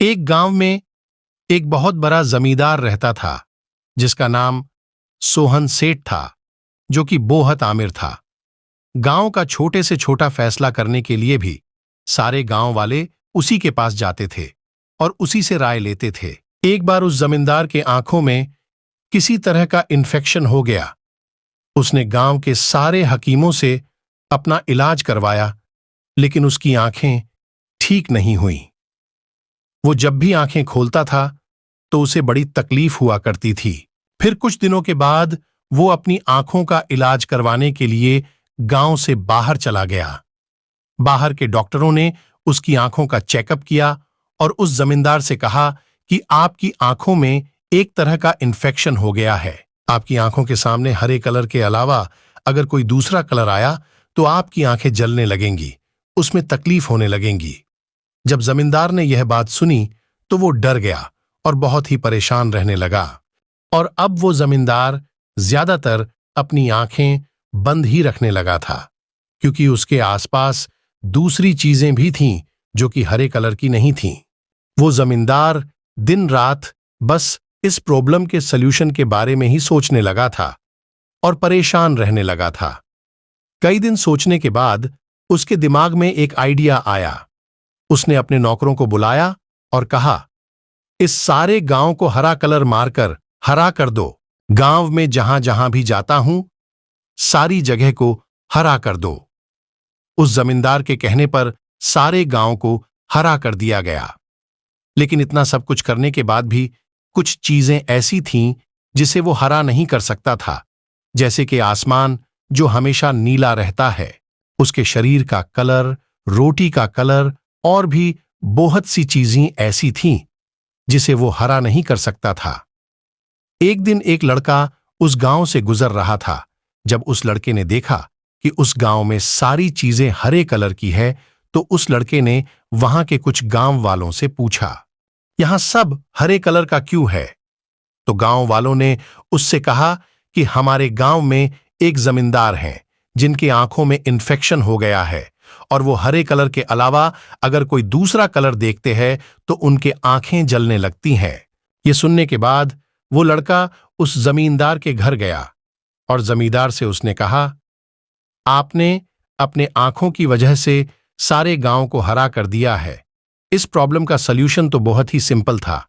एक गांव में एक बहुत बड़ा जमींदार रहता था जिसका नाम सोहन सेठ था, जो कि बोहत आमिर था। गांव का छोटे से छोटा फैसला करने के लिए भी सारे गांव वाले उसी के पास जाते थे और उसी से राय लेते थे। एक बार उस जमींदार के आंखों में किसी तरह का इन्फेक्शन हो गया। उसने गांव के सारे हकीमों से अपना इलाज करवाया, लेकिन उसकी आंखें ठीक नहीं हुई। वो जब भी आंखें खोलता था तो उसे बड़ी तकलीफ हुआ करती थी। फिर कुछ दिनों के बाद वो अपनी आंखों का इलाज करवाने के लिए गांव से बाहर चला गया। बाहर के डॉक्टरों ने उसकी आंखों का चेकअप किया और उस जमींदार से कहा कि आपकी आंखों में एक तरह का इन्फेक्शन हो गया है। आपकी आंखों के सामने हरे कलर के अलावा अगर कोई दूसरा कलर आया तो आपकी आंखें जलने लगेंगी, उसमें तकलीफ होने लगेंगी। जब जमींदार ने यह बात सुनी तो वो डर गया और बहुत ही परेशान रहने लगा। और अब वो जमींदार ज्यादातर अपनी आंखें बंद ही रखने लगा था, क्योंकि उसके आसपास दूसरी चीजें भी थीं जो कि हरे कलर की नहीं थीं। वो जमींदार दिन रात बस इस प्रॉब्लम के सल्यूशन के बारे में ही सोचने लगा था और परेशान रहने लगा था। कई दिन सोचने के बाद उसके दिमाग में एक आइडिया आया। उसने अपने नौकरों को बुलाया और कहा, इस सारे गांव को हरा कलर मारकर हरा कर दो। गांव में जहां जहां भी जाता हूं सारी जगह को हरा कर दो। उस जमींदार के कहने पर सारे गांव को हरा कर दिया गया। लेकिन इतना सब कुछ करने के बाद भी कुछ चीजें ऐसी थीं जिसे वो हरा नहीं कर सकता था, जैसे कि आसमान जो हमेशा नीला रहता है, उसके शरीर का कलर, रोटी का कलर और भी बहुत सी चीजें ऐसी थीं जिसे वो हरा नहीं कर सकता था। एक दिन एक लड़का उस गांव से गुजर रहा था। जब उस लड़के ने देखा कि उस गांव में सारी चीजें हरे कलर की है, तो उस लड़के ने वहां के कुछ गांव वालों से पूछा, यहां सब हरे कलर का क्यों है? तो गांव वालों ने उससे कहा कि हमारे गांव में एक जमींदार हैं जिनकी आंखों में इन्फेक्शन हो गया है और वो हरे कलर के अलावा अगर कोई दूसरा कलर देखते हैं तो उनके आंखें जलने लगती हैं। ये सुनने के बाद वो लड़का उस जमींदार के घर गया और जमींदार से उसने कहा, आपने अपने आंखों की वजह से सारे गांव को हरा कर दिया है। इस प्रॉब्लम का सल्यूशन तो बहुत ही सिंपल था।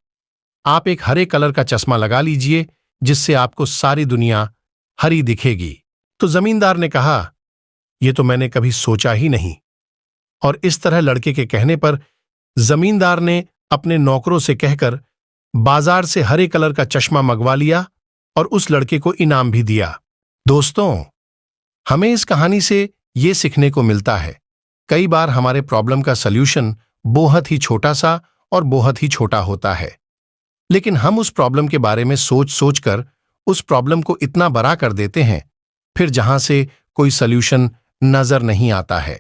आप एक हरे कलर का चश्मा लगा लीजिए जिससे आपको सारी दुनिया हरी दिखेगी। तो जमींदार ने कहा, यह तो मैंने कभी सोचा ही नहीं। और इस तरह लड़के के कहने पर जमींदार ने अपने नौकरों से कहकर बाजार से हरे कलर का चश्मा मंगवा लिया और उस लड़के को इनाम भी दिया। दोस्तों, हमें इस कहानी से यह सीखने को मिलता है, कई बार हमारे प्रॉब्लम का सल्यूशन बहुत ही छोटा सा और बहुत ही छोटा होता है, लेकिन हम उस प्रॉब्लम के बारे में सोच सोचकर उस प्रॉब्लम को इतना बड़ा कर देते हैं, फिर जहां से कोई सल्यूशन नजर नहीं आता है।